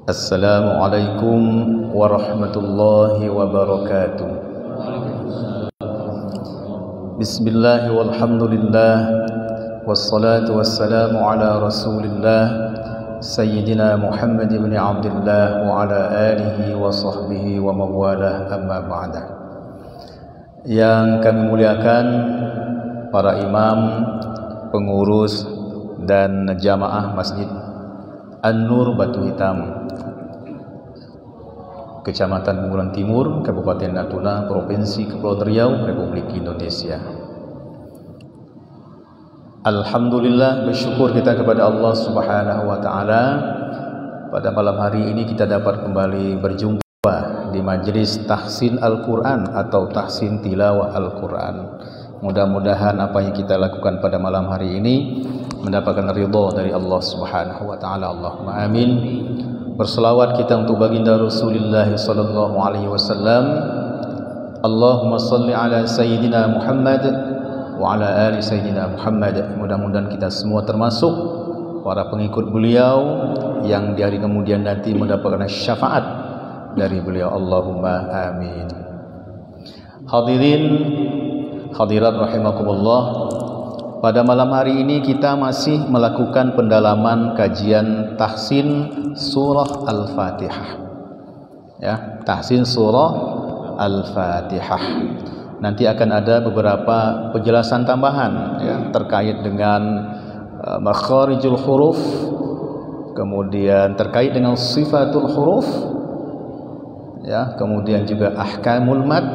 Assalamualaikum warahmatullahi wabarakatuh. Bismillah walhamdulillah wassalatu wassalamu ala rasulillah Sayyidina Muhammad ibn Abdullah wa ala alihi wa sahbihi wa mawalah, amma ba'da. Yang kami muliakan para imam, pengurus dan jamaah Masjid An-Nur Batu Hitam, Kecamatan Bunguran Timur, Kabupaten Natuna, Provinsi Kepulauan Riau, Republik Indonesia. Alhamdulillah, bersyukur kita kepada Allah Subhanahu wa taala. Pada malam hari ini kita dapat kembali berjumpa di majelis tahsin Al-Qur'an atau tahsin tilawah Al-Qur'an. Mudah-mudahan apa yang kita lakukan pada malam hari ini mendapatkan ridha dari Allah Subhanahu wa taala. Allahumma amin. Berselawat kita untuk baginda Rasulullah sallallahu alaihi wasallam. Allahumma salli ala sayyidina Muhammad wa ala ali sayyidina Muhammad. Mudah-mudahan kita semua termasuk para pengikut beliau yang di hari kemudian nanti mendapatkan syafaat dari beliau. Allahumma amin. Hadirin hadirat rahimakumullah. Pada malam hari ini kita masih melakukan pendalaman kajian tahsin surah Al-Fatihah. Ya, tahsin surah Al-Fatihah. Nanti akan ada beberapa penjelasan tambahan ya, terkait dengan makharijul huruf, kemudian terkait dengan sifatul huruf, ya, kemudian juga ahkamul mad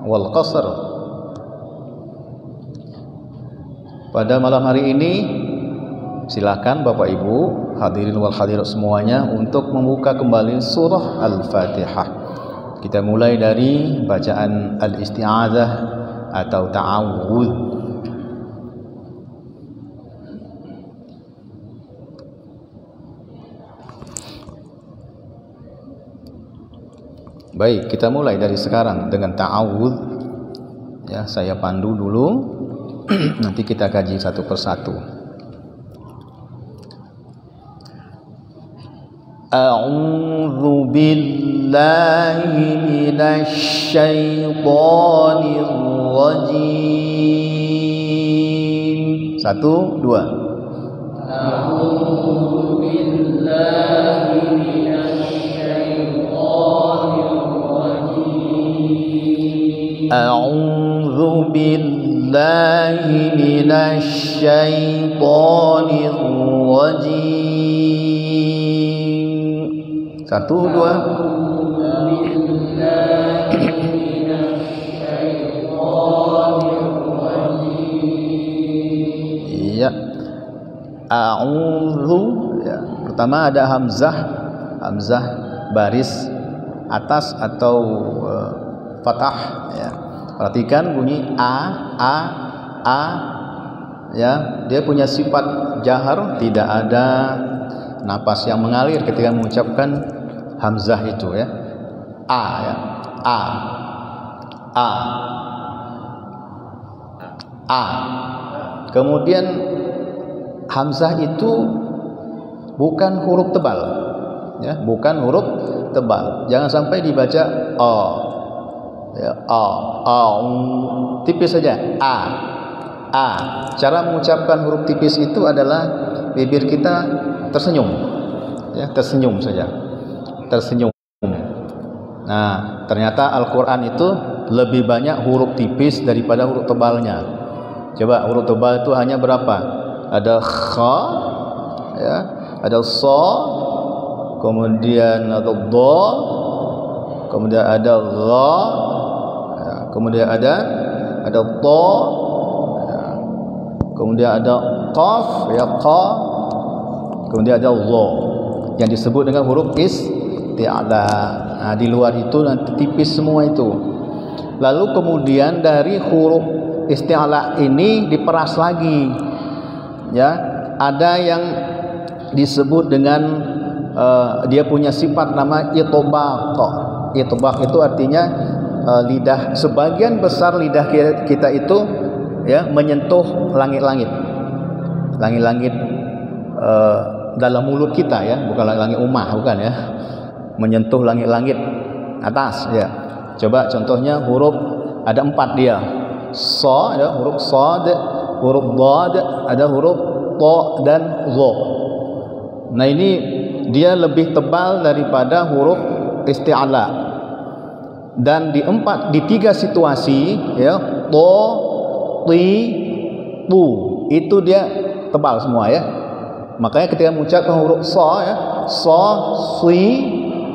wal qasr. Pada malam hari ini silakan Bapak Ibu hadirin wal hadirat semuanya untuk membuka kembali surah Al-Fatihah. Kita mulai dari bacaan al-isti'adzah atau ta'awudz. Baik, kita mulai dari sekarang dengan ta'awudz. Ya, saya pandu dulu. Nanti kita kaji satu persatu. A'udzu billahi minasy syaithanir rajim. 1, 2. A'udzu billahi minasy syaithanir rajim. A'udzu billahi minasy syaithanir rajim. 1, 2. Iya. A'udzu ya. Pertama ada hamzah, hamzah baris atas atau fathah ya. Perhatikan bunyi a ya, dia punya sifat jahar, tidak ada napas yang mengalir ketika mengucapkan hamzah itu ya. A ya. A. Kemudian hamzah itu bukan huruf tebal ya, bukan huruf tebal. Jangan sampai dibaca o. Ya, tipis saja. A. Cara mengucapkan huruf tipis itu adalah bibir kita tersenyum, ya, tersenyum saja, tersenyum. Nah, ternyata Al-Quran itu lebih banyak huruf tipis daripada huruf tebalnya. Coba huruf tebal itu hanya berapa? Ada kha, ya, ada sa, kemudian ada dha, kemudian ada gha. Kemudian ada ta, ya. Kemudian ada qaf ya, qa, kemudian ada dha yang disebut dengan huruf isti'la. Nah, di luar itu nanti tipis semua itu. Lalu kemudian dari huruf isti'la ini diperas lagi ya. Ada yang disebut dengan dia punya sifat nama itbaq. Itbaq itu artinya lidah, sebagian besar lidah kita itu ya menyentuh langit-langit dalam mulut kita ya, bukan langit umah, bukan ya, menyentuh langit-langit atas ya. Coba contohnya huruf ada 4 dia. So ada huruf sad, huruf dad, ada huruf ta dan dha. Nah ini dia lebih tebal daripada huruf isti'ala. Dan di 3 situasi ya, to, ti, tu, itu dia tebal semua ya. Makanya ketika mengucapkan huruf sa ya, sa, si,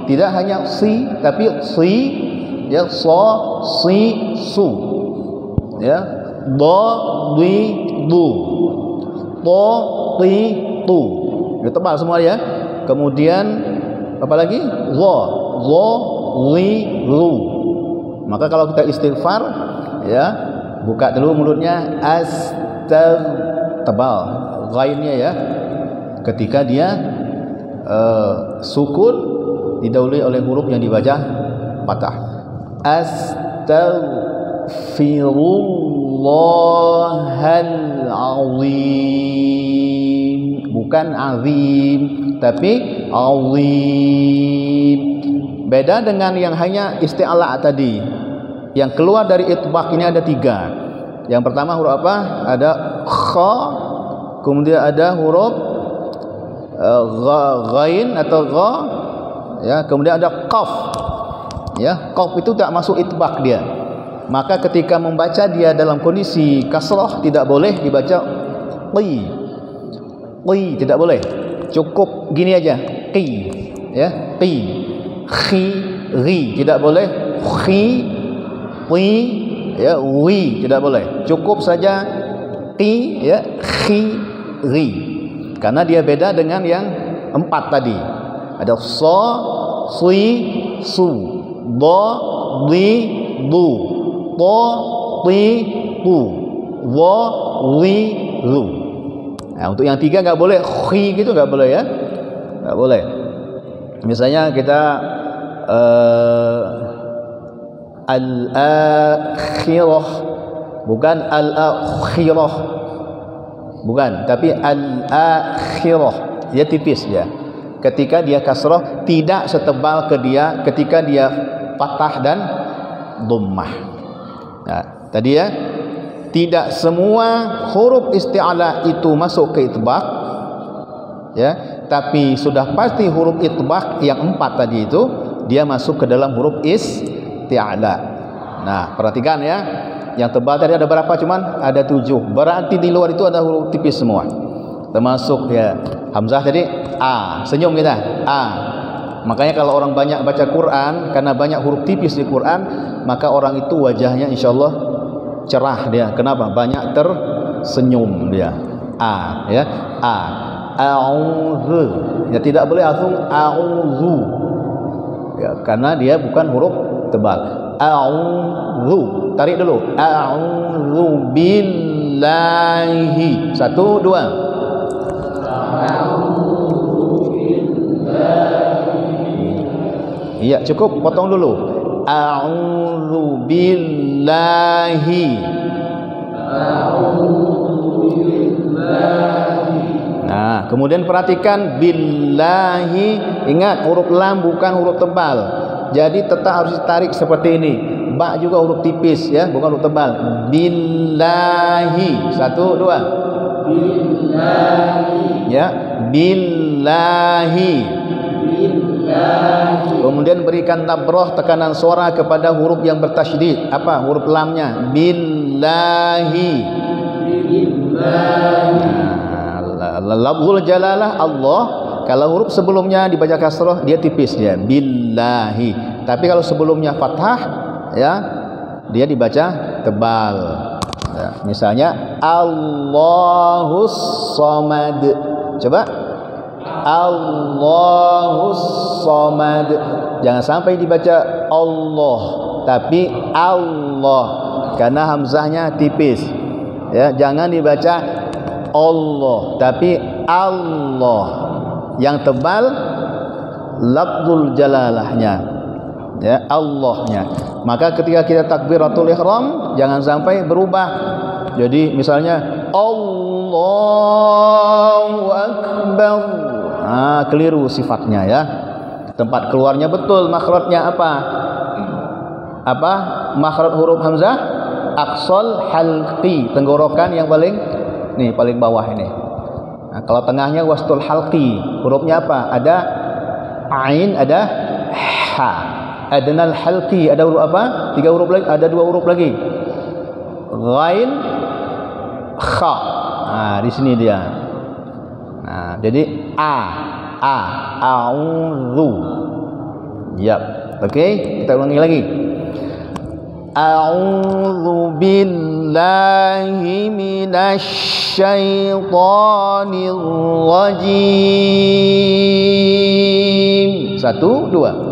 tidak hanya si tapi si ya, sa, si, su ya, da, di, du, to, ti, tu, itu tebal semua ya. Kemudian apa lagi? Za, li, lu. Maka kalau kita istighfar ya, buka dulu mulutnya, tebal ghainnya ya. Ketika dia sukun didahului oleh huruf yang dibaca fathah. Astaghfirullahal azim, bukan azim tapi azim. Beda dengan yang hanya isti'ala tadi. Yang keluar dari itbaq ini ada 3. Yang pertama huruf apa? Ada kha, kemudian ada huruf ghain atau gha ya, kemudian ada qaf ya. Qaf itu tak masuk itbaq dia. Maka ketika membaca dia dalam kondisi kasrah tidak boleh dibaca qi. Qi tidak boleh. Cukup gini aja, qi ya, qi. Khi, ri tidak boleh. Khi, wi ya, wi tidak boleh. Cukup saja qi ya, khi, ri. Karena dia beda dengan yang 4 tadi. Ada sa, si, su, da, di, du, ta, ti, tu, wa, wi, lu. Nah, untuk yang 3 nggak boleh, khi gitu nggak boleh ya, nggak boleh. Misalnya kita al-akhirah, bukan al-akhirah, bukan, tapi al-akhirah, dia tipis ya. Ketika dia kasrah tidak setebal ketika dia fathah dan dhammah. Nah, tadi ya, tidak semua huruf isti'ala itu masuk ke itbaq ya, tapi sudah pasti huruf itbaq yang 4 tadi itu dia masuk ke dalam huruf isti'ala. Nah, perhatikan ya. Yang tebal tadi ada berapa? Cuman ada 7. Berarti di luar itu ada huruf tipis semua. Termasuk ya hamzah tadi a, senyum kita a. Makanya kalau orang banyak baca Quran, karena banyak huruf tipis di Quran, maka orang itu wajahnya insyaallah cerah dia. Kenapa? Banyak tersenyum dia. A ya, a. A'udzu. Ya tidak boleh langsung a'udzu. Ya, karena dia bukan huruf tebal. A'udzu. Tarik dulu. A'udzu billahi. 1 2. Iya, cukup, potong dulu. A'udzu billahi. A'udzu billahi. Nah, kemudian perhatikan billahi. Ingat, huruf lam bukan huruf tebal. Jadi tetap harus ditarik seperti ini. Ba juga huruf tipis ya, bukan huruf tebal. Billahi. 1 2. Billahi. Ya, billahi. Billahi. Kemudian berikan tabrah, tekanan suara kepada huruf yang bertasydid. Apa huruf lamnya? Billahi. Billahi. Lafzul jalalah Allah, kalau huruf sebelumnya dibaca kasrah dia tipis dia, billahi. Tapi kalau sebelumnya fathah ya, dia dibaca tebal ya. Misalnya Allahus Samad. Coba Allahus Samad. Jangan sampai dibaca Allah, tapi Allah, karena hamzahnya tipis ya. Jangan dibaca Allah, tapi Allah. Yang tebal lafzul jalalahnya ya, Allahnya. Maka ketika kita takbiratul ihram jangan sampai berubah. Jadi misalnya Allahu akbar, keliru sifatnya ya. Tempat keluarnya betul, makhrajnya apa? Apa? Makhraj huruf hamzah aqsal halqi, tenggorokan yang paling bawah ini. Nah, kalau tengahnya wastul halqi, hurufnya apa? Ada ain, ada ha. Adnal halqi, ada huruf apa? 3 huruf lagi, ada 2 huruf lagi. Ghain, kha. Nah, di sini dia. Nah, jadi a'udzu. Yap. Oke, kita ulangi lagi. A'udzu billahi minasy syaithanir rajim. 1 2.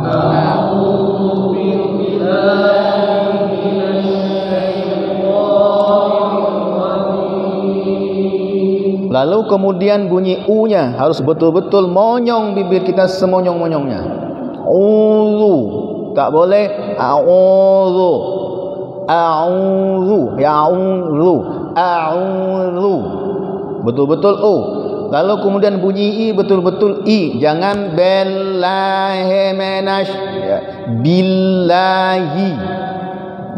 A'udzu billahi minasy syaithanir rajim. Lalu kemudian bunyi u-nya harus betul-betul monyong bibir kita semonyong-monyongnya. A'udzu. Tak boleh a'udzu. A'udzu, a'udzu. Betul-betul u. Lalu kemudian bunyi i betul-betul i. Jangan billahi minasy, ya. Billahi.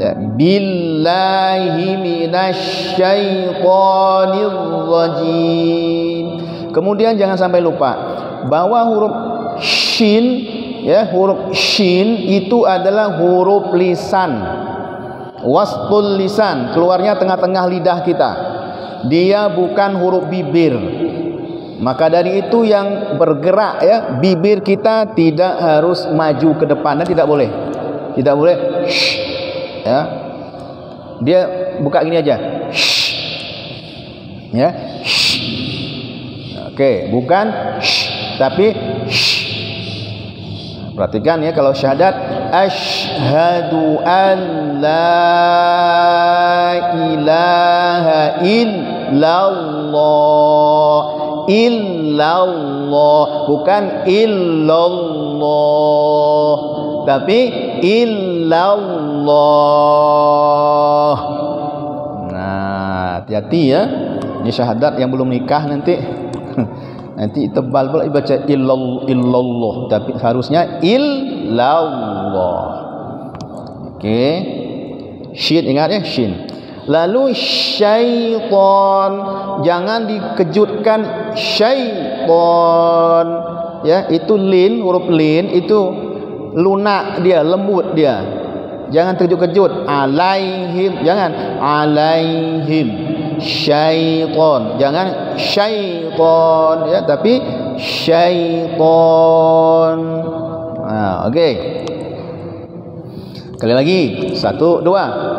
Ya, billahi minasy syaithanir rajim. Kemudian jangan sampai lupa bahwa huruf shin, ya, huruf shin itu adalah huruf lisan, wastul lisan, keluarnya tengah-tengah lidah kita. Dia bukan huruf bibir. Maka dari itu yang bergerak, ya, bibir kita tidak harus maju ke depan, tidak boleh. Tidak boleh shh, ya. Dia buka gini aja. Shh. Ya. Shh. Oke, bukan shh, tapi shh. Perhatikan ya, kalau syahadat asyhadu an la ilaha illallah. Illallah, bukan illallah, tapi illallah. Nah, hati-hati ya. Ini syahadat yang belum nikah nanti. Nanti tebal pula baca illallah, tapi harusnya illallah. Oke. Shin, ingat ya, shin. Lalu syaitan, jangan dikejutkan syaitan, ya, itu lin, huruf lin itu lunak dia, lembut dia. Jangan terkejut-kejut. Alaihim, jangan alaihim. Syaitan, jangan syaitan, ya, tapi syaitan. Nah, oke. Sekali lagi, 1 2.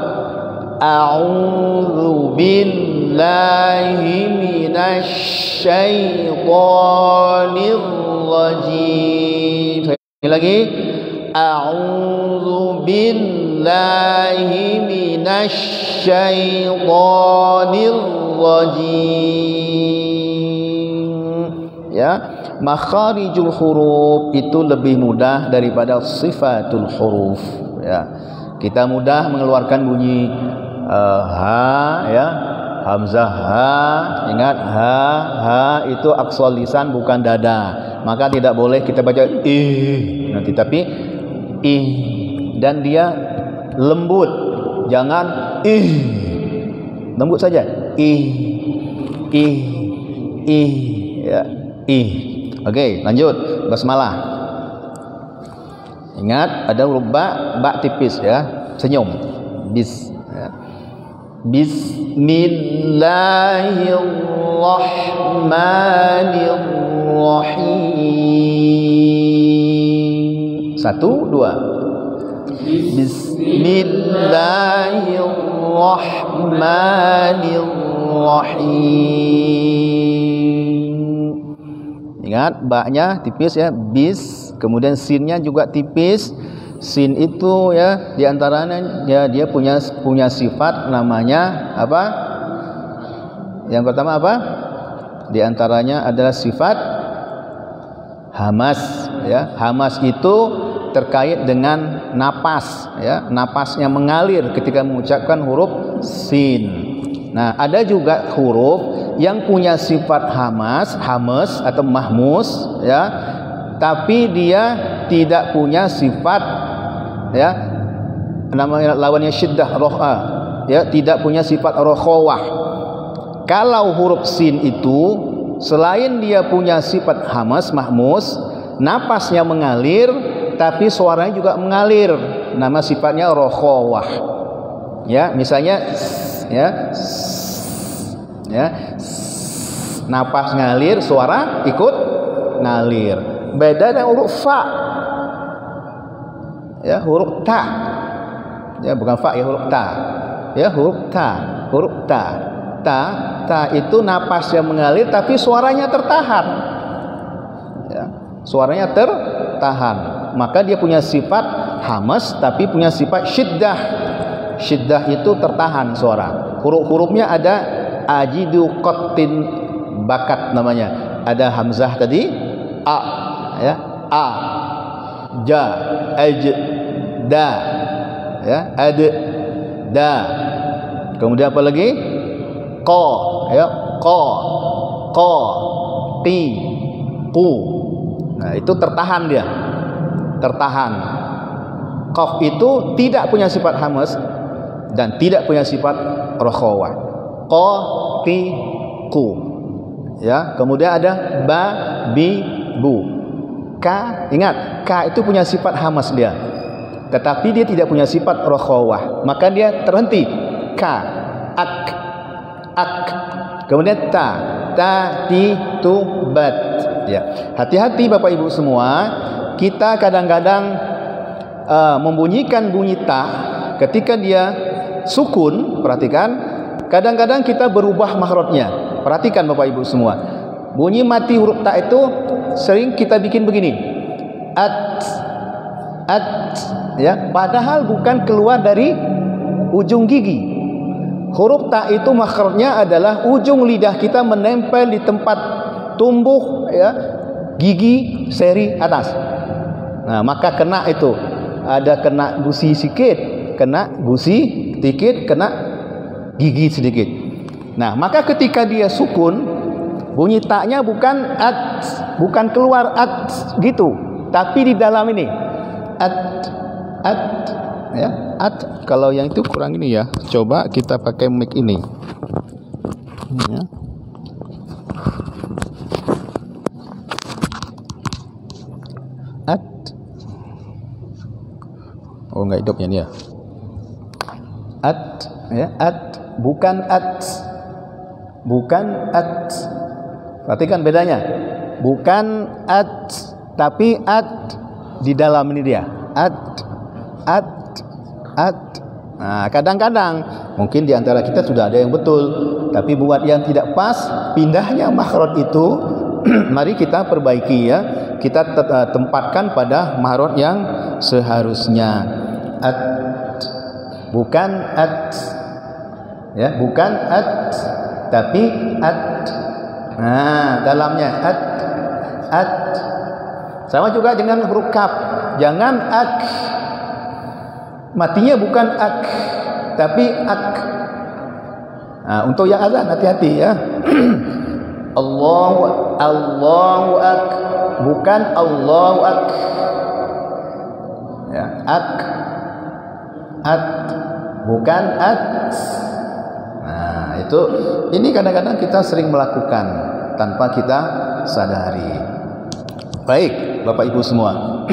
A'udzu billahi minasy syaithanir rajim. Sekali lagi. A'udzu billahi minasy syaithanir rajim. Ya, makharijul huruf itu lebih mudah daripada sifatul huruf, ya. Kita mudah mengeluarkan bunyi ha, ya, hamzah ha. Ingat, ha itu aqsal lisan, bukan dada. Maka tidak boleh kita baca ih nanti, tapi ih, dan dia lembut. Jangan ih, lembut saja. Ih, ya, ih. Oke, lanjut. Basmalah. Ingat, ada huruf ba tipis, ya. Senyum. Bis, ya. Bismillahirrahmanirrahim. 1 2. Bismillahirrahmanirrahim. Ingat, ba-nya tipis, ya. Bis, kemudian sinnya juga tipis. Sin itu, ya, diantaranya, ya, dia punya sifat namanya apa? Yang pertama apa? Diantaranya adalah sifat hamas, ya. Hamas itu terkait dengan napas, ya. Napasnya mengalir ketika mengucapkan huruf sin. Nah, ada juga huruf yang punya sifat hamas atau mahmus, ya, tapi dia tidak punya sifat, ya, namanya lawannya syiddah, roha, ya, tidak punya sifat rokhawah. Kalau huruf sin itu selain dia punya sifat hamas, mahmus, napasnya mengalir, tapi suaranya juga mengalir, nama sifatnya rokhawah. Ya, misalnya, ya, napas ngalir, suara ikut ngalir. Beda dengan huruf fa, ya, huruf ta, ya, bukan fa, ya, huruf ta, ya, huruf ta, ta itu napas yang mengalir tapi suaranya tertahan, ya, suaranya tertahan, maka dia punya sifat hamas tapi punya sifat syiddah. Syiddah itu tertahan suara. Huruf-hurufnya ada ajidu qattin, bakat namanya. Ada hamzah tadi, a, ya, a, ja, aj, da, ya, ad, da. Kemudian apa lagi? Qa, ya, qa, qi, qu. Nah, itu tertahan dia. Tertahan. Qaf itu tidak punya sifat hamas dan tidak punya sifat rokhawah. Qa, qi, qu. Ya, kemudian ada ba, bi, bu. Ka, ingat, ka itu punya sifat hamas dia. Tetapi dia tidak punya sifat rokhawah. Maka dia terhenti. Ka, ak, ak. Kemudian ta, ti, tu, bat. Ya. Hati-hati Bapak Ibu semua, kita kadang-kadang membunyikan bunyi ta ketika dia sukun. Perhatikan, kadang-kadang kita berubah makhrajnya. Perhatikan Bapak Ibu semua, bunyi mati huruf ta itu sering kita bikin begini, at, ya, padahal bukan keluar dari ujung gigi. Huruf ta itu makhrajnya adalah ujung lidah kita menempel di tempat tumbuh, ya, gigi seri atas. Nah, maka kena itu, ada kena gusi sedikit, kena gusi sedikit, kena gigi sedikit. Nah, maka ketika dia sukun, bunyi taknya bukan at, bukan keluar at gitu, tapi di dalam ini at, ya, at. Kalau yang itu kurang ini ya, coba kita pakai mic ini, ya. At, oh nggak hidupnya nih ya. At, ya, at, bukan at, bukan at. Perhatikan bedanya, bukan at tapi at di dalam ini dia, at. Nah, kadang-kadang mungkin di antara kita sudah ada yang betul, tapi buat yang tidak pas pindahnya makhraj itu mari kita perbaiki, ya, kita tempatkan pada makhraj yang seharusnya. At, bukan at, ya, bukan at tapi at. Nah, dalamnya at. Sama juga dengan huruf kaf, jangan ak, matinya bukan ak tapi ak. Nah, untuk yang azan hati-hati, ya. Allahu ak, bukan Allahu ak, ya, ak, at, bukan at. Nah, itu, ini kadang-kadang kita sering melakukan tanpa kita sadari. Baik, Bapak Ibu semua.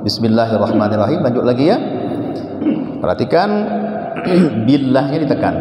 Bismillahirrahmanirrahim. Lanjut lagi, ya. Perhatikan, billahnya ditekan,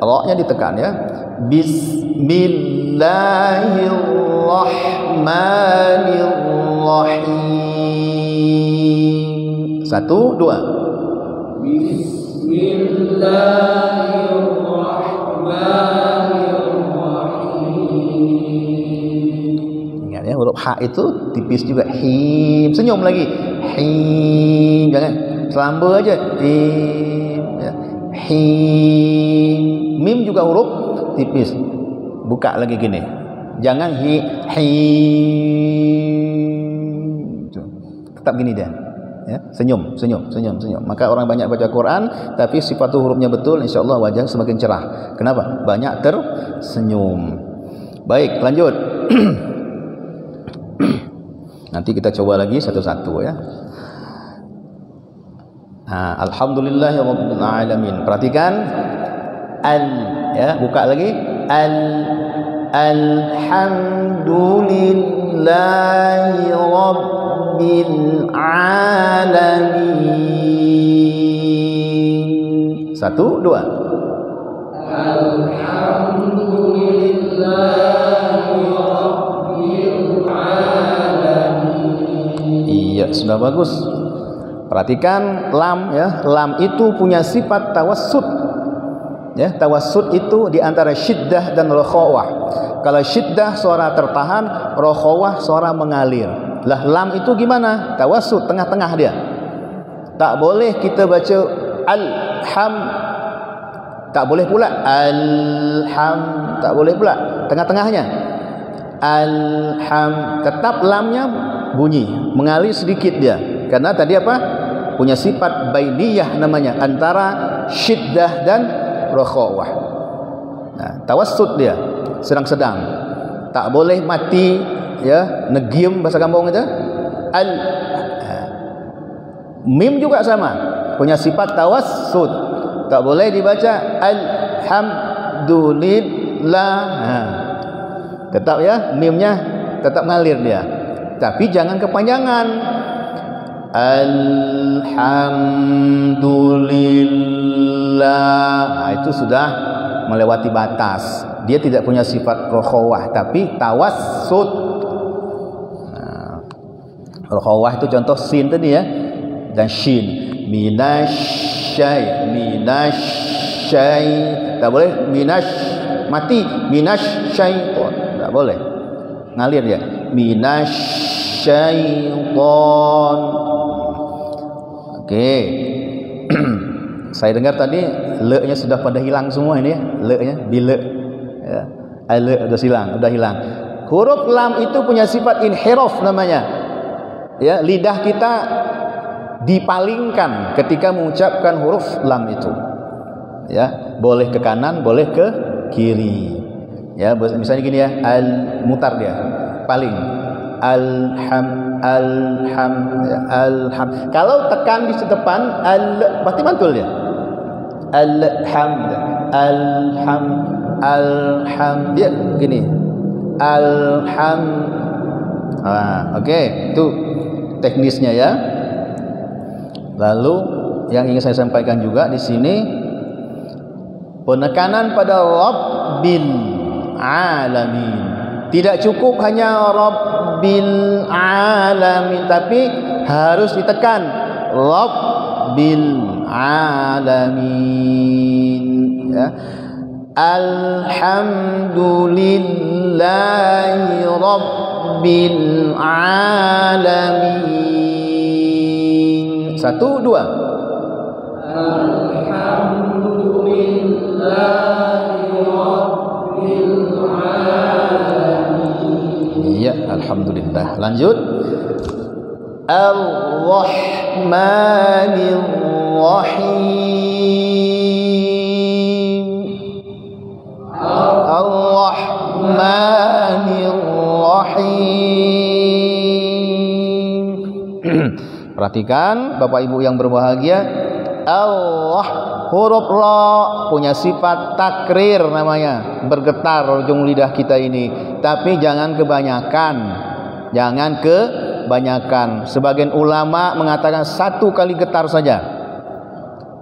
ra-nya ditekan, ya. Bismillahirrahmanirrahim. 1, 2. Bismillahirrahmanirrahim. Ingat, ya, huruf ha itu tipis juga. Him, senyum lagi. Him, jangan selamba aja. Him, ya. Him. Mim juga huruf tipis, buka lagi gini, jangan him. Tetap gini dia, ya. Senyum. Maka orang banyak baca Quran tapi sifat hurufnya betul, insya Allah wajah semakin cerah. Kenapa? Banyak tersenyum. Baik, lanjut. Nanti kita coba lagi satu-satu ya. Alhamdulillahirabbil alamin. Perhatikan al ya, buka lagi alhamdulillahi rabbil alamin. 1 2. Alhamdulillahi rabbil alamin. Iya, sudah bagus. Perhatikan lam ya, lam itu punya sifat tawassut. Ya, tawassut itu di antara syiddah dan rokhawah. Kalau syiddah suara tertahan, rokhawah suara mengalir. Lah lam itu gimana? Tawassut, tengah-tengah dia. Tak boleh kita baca alham, tak boleh pula alham, tak boleh pula. Tengah-tengahnya alham, tetap lamnya bunyi, mengalir sedikit dia. Karena tadi apa? Punya sifat bainiyah namanya, antara syiddah dan rokhawah. Nah, tawassut dia, sedang-sedang. Tak boleh mati ya, negiem bahasa kampung itu. Mim juga sama, punya sifat tawassut. Tak boleh dibaca alhamdulillah. Tetap ya, mimnya tetap ngalir dia. Tapi jangan kepanjangan. Alhamdulillah. Itu sudah melewati batas. Dia tidak punya sifat rokhawah, tapi tawassut. Rokhawah itu contoh sin tadi ya, dan shin. Minasyai, minasyai. Tak boleh minash mati, minasyaiton. Tak boleh. Ngalir dia. Minasyaiton. Oke. Saya dengar tadi le-nya sudah pada hilang semua ini ya, le-nya bila ya. Le sudah hilang. Huruf lam itu punya sifat inhiraf namanya. Ya, lidah kita dipalingkan ketika mengucapkan huruf lam itu. Ya, boleh ke kanan, boleh ke kiri. Ya, misalnya gini ya, mutar dia, paling. Alham. Kalau tekan di depan pasti mantul dia. Alham dia gini. Oke, itu teknisnya ya. Lalu yang ingin saya sampaikan juga di sini, penekanan pada Rabbil alamin. Tidak cukup hanya Rabbil alamin, tapi harus ditekan Rabbil alamin ya. Alhamdulillahi rabbil alamin. 1 2. Alhamdulillahi rabbil alamin. Ya, alhamdulillah. Lanjut. Ar-Rahmanir Rahim. Ar-Rahmanir Rahim. Perhatikan Bapak Ibu yang berbahagia, Allah huruf ra punya sifat takrir namanya, bergetar ujung lidah kita ini. Tapi jangan kebanyakan. Jangan kebanyakan. Sebagian ulama mengatakan 1 kali getar saja.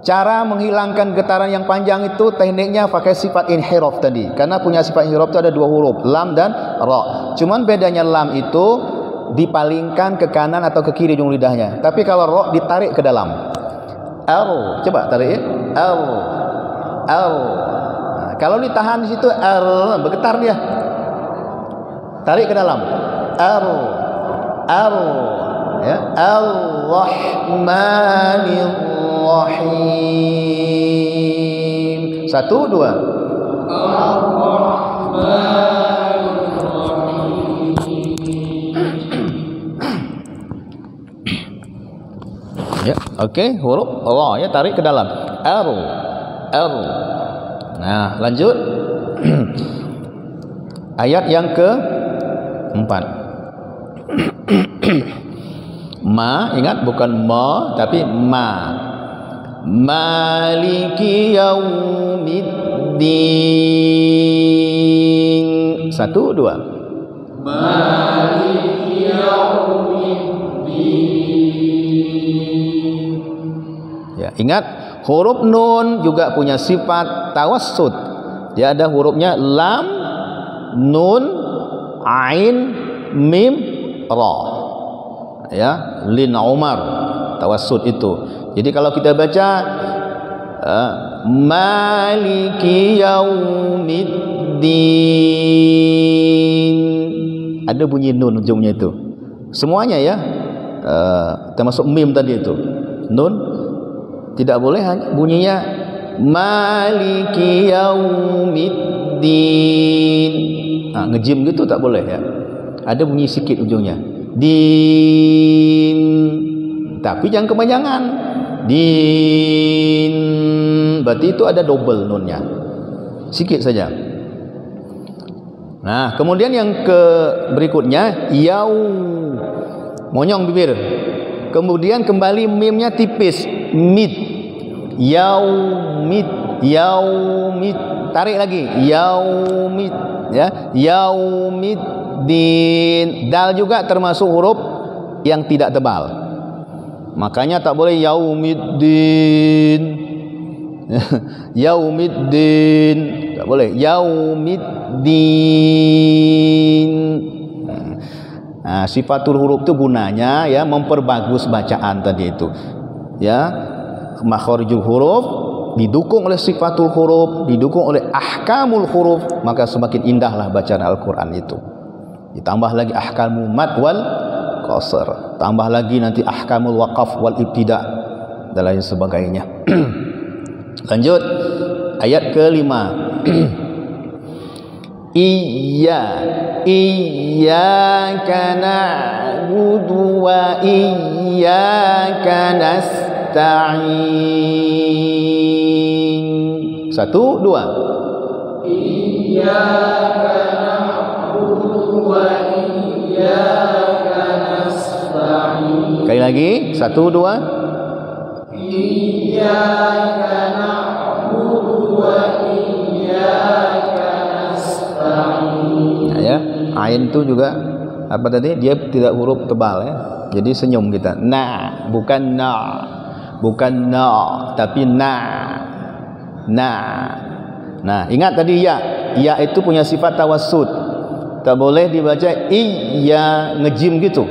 Cara menghilangkan getaran yang panjang itu tekniknya pakai sifat inhiraf tadi. Karena punya sifat inhiraf itu ada 2 huruf, lam dan ra. Cuman bedanya lam itu dipalingkan ke kanan atau ke kiri ujung lidahnya. Tapi kalau ra ditarik ke dalam. Al, coba tarik ya. Al. Nah, kalau ditahan di situ bergetar dia. Tarik ke dalam. Ya. Ar-Rahmanir Rahim. 1 2. Ar-Rahmanir Rahim. Ya, oke, huruf ra ya, tarik ke dalam. Ar. Nah, lanjut. Ayat yang keempat. Ma, ingat bukan ma tapi ma. Maliki yaumiddin. 1, 2. Maliki yaumiddin. Ya, ingat huruf nun juga punya sifat tawassut. Dia ada hurufnya lam, nun, ain, mim, ra. Ya, lin Umar tawassut itu. Jadi kalau kita baca Maliki yaumiddin, ada bunyi nun ujungnya itu. Semuanya ya, termasuk mim tadi itu. Nun tidak boleh bunyinya Maliki yaumiddin. Ngejim gitu tak boleh ya. Ada bunyi sikit ujungnya. Din. Tapi jangan kepanjangan. Din. Berarti itu ada double nunnya. Sikit saja. Nah, kemudian yang berikutnya yau. Monyong bibir. Kemudian kembali mimnya tipis. Mid. Yaumid. Yaumid. Tarik lagi. Yaumid. Ya, yaumiddin. Dal juga termasuk huruf yang tidak tebal. Makanya tak boleh yaumiddin. Yaumiddin. Tak boleh. Yaumiddin. Nah, sifatul huruf itu gunanya ya memperbagus bacaan tadi itu. Ya, makharijul huruf didukung oleh sifatul huruf, didukung oleh ahkamul huruf, maka semakin indahlah bacaan Al-Quran itu. Ditambah lagi ahkamul mad wal qasr, tambah lagi nanti ahkamul waqaf wal ibtida dan lain sebagainya. Lanjut ayat ke-5. Iyyaka na'budu wa iyyaka nasta'in. 1, 2. Iyyaka na'budu wa iyyaka nasta'in. Sekali lagi 1, 2. Iyyaka na'budu wa iyyaka nasta'in. Ya, ain itu juga apa tadi? Dia tidak huruf tebal ya. Jadi senyum kita. Na, bukan na. Bukan na, tapi na. Na. Nah, ingat tadi ya. Ya itu punya sifat tawassut. Tak boleh dibaca iya ngejim gitu.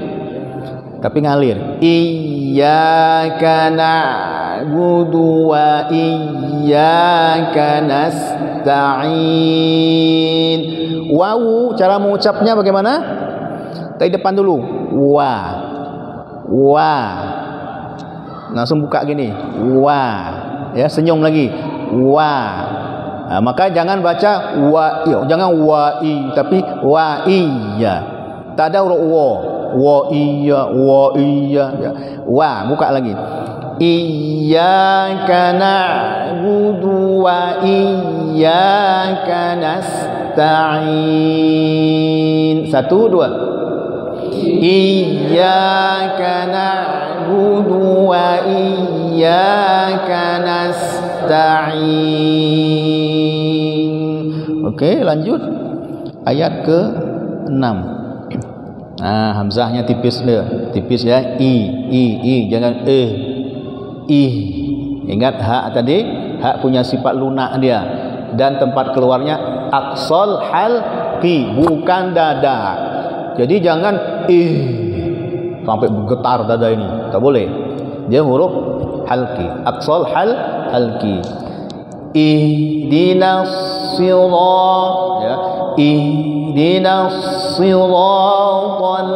Tapi ngalir. Iyyaka na'budu wa iyyaka nasta'in. Wawu cara mengucapnya bagaimana? Dari depan dulu. Wa. Wa. Langsung buka gini. Wa. Ya, senyum lagi. Wa. Nah, maka jangan baca wa, jangan wa i, tapi wa iya. Tak ada huruf wa. Wa iya, wa iya. Ya. Wa, buka lagi. Iyyaka na'budu wa iyyaka nasta'in. 1, 2. Iyyaka na'budu wa iyyaka nasta'in. Oke, lanjut ayat ke-6. Nah, hamzahnya tipis dia, tipis ya. I, jangan I. Ingat hak tadi, hak punya sifat lunak dia dan tempat keluarnya aqsal halqi, bukan dada. Jadi jangan sampai bergetar dada ini, tak boleh. Dia huruf halqi, aqsal halqi. Ihdinas sirat, ya. Ihdinas siratal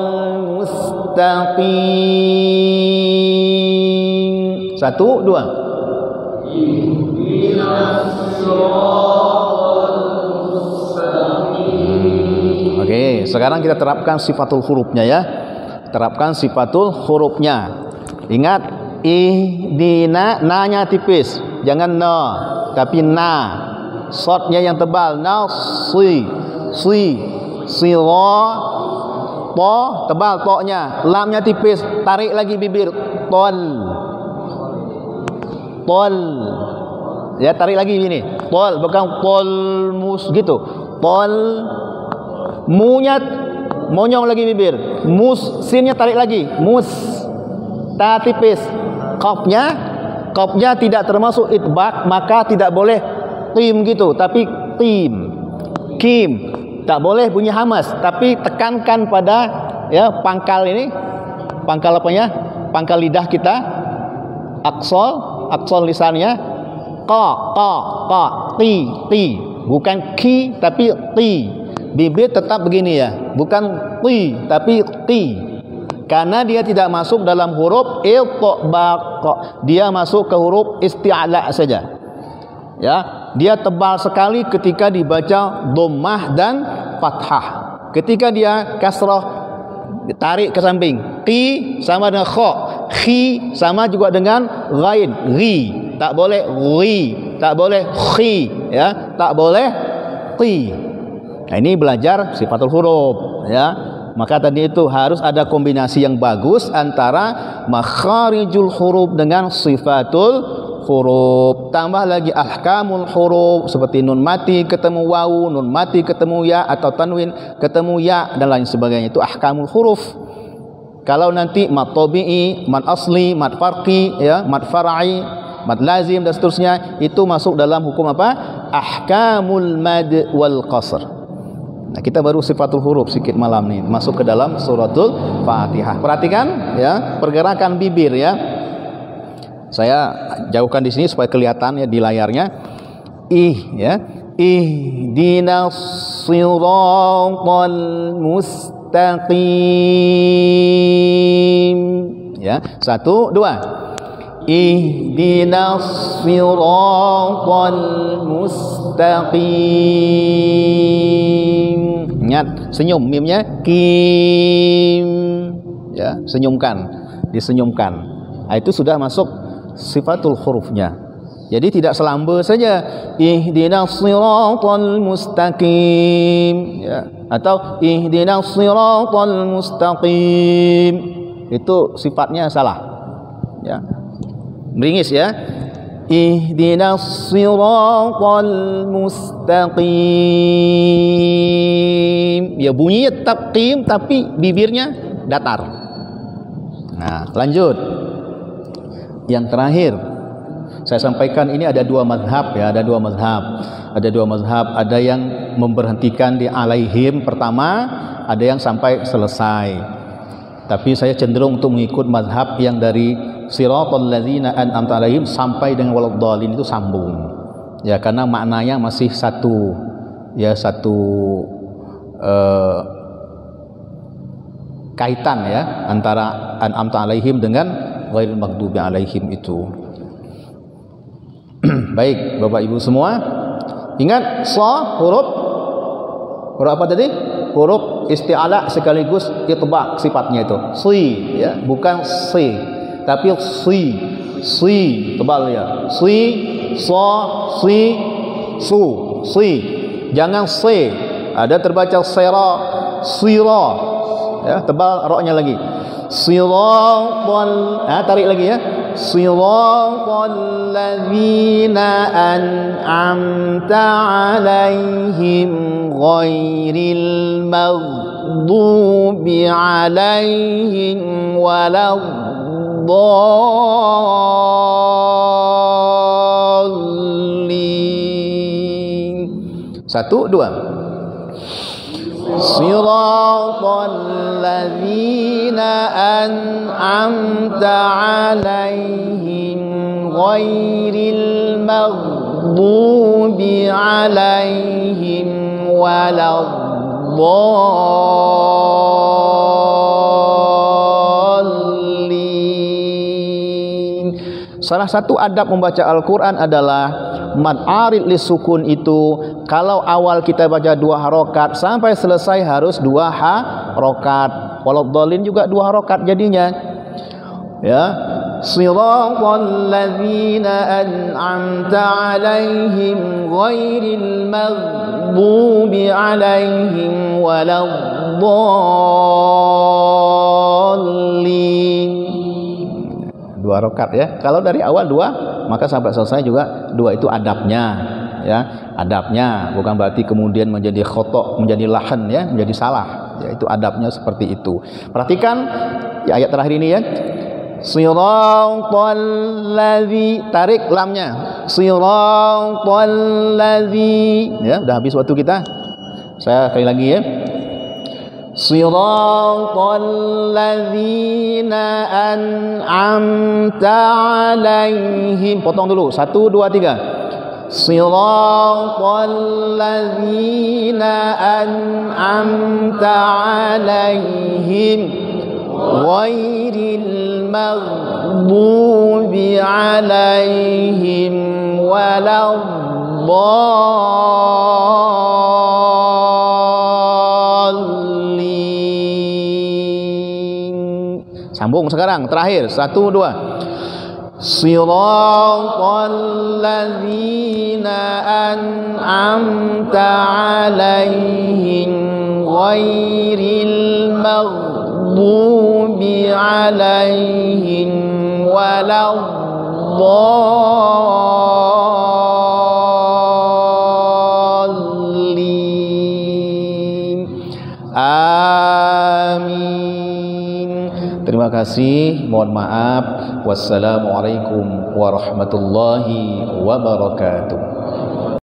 mustaqim. 1, 2. Ihdinas siratal mustaqim. Oke, sekarang kita terapkan sifatul hurufnya ya. Terapkan sifatul hurufnya. Ingat, ihdina, na-nya tipis, jangan na, tapi na. Shotnya yang tebal, na si. Sira. To, tebal to-nya. Lamnya tipis, tarik lagi bibir. Tol. Tol. Ya, tarik lagi ini. Tol, bukan tol mus gitu. Tol. Munya monyong lagi bibir. Mus, sinnya tarik lagi. Mus. Ta tipis. Qafnya tidak termasuk itbaq, maka tidak boleh tim gitu, tapi tim. Kim. Tak boleh bunyi hamas, tapi tekankan pada ya pangkal ini, pangkal apanya? Pangkal lidah kita, aksol lisannya, qa, ti, bukan ki tapi ti. Bibir tetap begini ya, bukan ti tapi ti. Karena dia tidak masuk dalam huruf iltibaq, dia masuk ke huruf isti'la saja. Ya, dia tebal sekali ketika dibaca dhammah dan fathah. Ketika dia kasrah tarik ke samping. Qi sama dengan kha, khi sama juga dengan ghain, ri. Tak boleh ri, tak boleh khi, ya, tak boleh ti. Nah, ini belajar sifatul huruf, ya. Maka tadi itu harus ada kombinasi yang bagus antara makharijul huruf dengan sifatul huruf. Tambah lagi ahkamul huruf seperti nun mati ketemu wawu, nun mati ketemu ya, atau tanwin ketemu ya, dan lain sebagainya. Itu ahkamul huruf. Kalau nanti mat tabi'i, mat asli, mat farqi, ya, mat far'i, mat lazim dan seterusnya, itu masuk dalam hukum apa? Ahkamul mad wal qasr. Nah, kita baru sifatul huruf sedikit malam nih, masuk ke dalam suratul Fatihah. Perhatikan ya pergerakan bibir ya. Saya jauhkan di sini supaya kelihatan ya di layarnya. Ya. Ihdinas siratal mustaqim. Ya, 1 2. Ihdinas siratal mustaqim. Ingat, senyum mimnya kim. Ya, senyumkan, disenyumkan. Nah, itu sudah masuk sifatul hurufnya. Jadi tidak selamba saja ihdinas siratal mustaqim, ya, atau ihdinas siratal mustaqim. Itu sifatnya salah. Ya. Meringis ya. Ihdinas siratal mustaqim. Ya, bunyinya tetap qim tapi bibirnya datar. Nah, lanjut. Yang terakhir saya sampaikan, ini ada dua mazhab ya, ada dua mazhab. Ada yang memberhentikan di alaihim pertama, ada yang sampai selesai. Tapi saya cenderung untuk mengikut mazhab yang dari siratal ladzina an'amta alaihim sampai dengan waladdallin, itu sambung. Ya, karena maknanya masih satu kaitan ya antara an'amta alaihim dengan ghairil maghdubi alaihim itu. Baik, Bapak Ibu semua, ingat huruf apa tadi? Huruf isti'ala sekaligus itbaq sifatnya itu. Si ya, bukan si, tapi si tebal ya. Si, si, si. Jangan si. Ada terbaca sira. Ya, tebal ra-nya lagi. Siratal, tarik lagi ya. Siratal ladzina an'amta 'alaihim ghairil maghdubi 'alaihim waladdallin. 1 2. Siratal ladzina an'amta 'alaihim ghairil maghdubi 'alaihim waladdallin. Salah satu adab membaca Al-Quran adalah mad arid lisukun itu, kalau awal kita baca 2 harokat sampai selesai harus 2 harokat. Waladdallin juga 2 harokat jadinya. Ya, siratal ladzina an'amta 'alaihim ghairil maghdubi maghdubi alaihim waladdallin. 2 rakaat ya. Kalau dari awal 2, maka sampai selesai juga 2. Itu adabnya ya, adabnya, bukan berarti kemudian menjadi khotok, menjadi lahan ya, menjadi salah ya. Itu adabnya seperti itu. Perhatikan ya, ayat terakhir ini ya, siratal ladzi, tarik lamnya, siratal ladzi ya. Udah habis waktu kita, saya sekali lagi ya, siratal ladzina an'amta alaihim. Potong dulu, 1, 2, 3. Siratal ladzina an'amta alaihim ghairil maghdubi alaihim waladdallin. Sambung sekarang, terakhir, 1, 2. Siratal ladzina an'amta alaihim ghairil maghdubi alaihim waladdallin. Amin. Terima kasih, mohon maaf. Wassalamualaikum warahmatullahi wabarakatuh.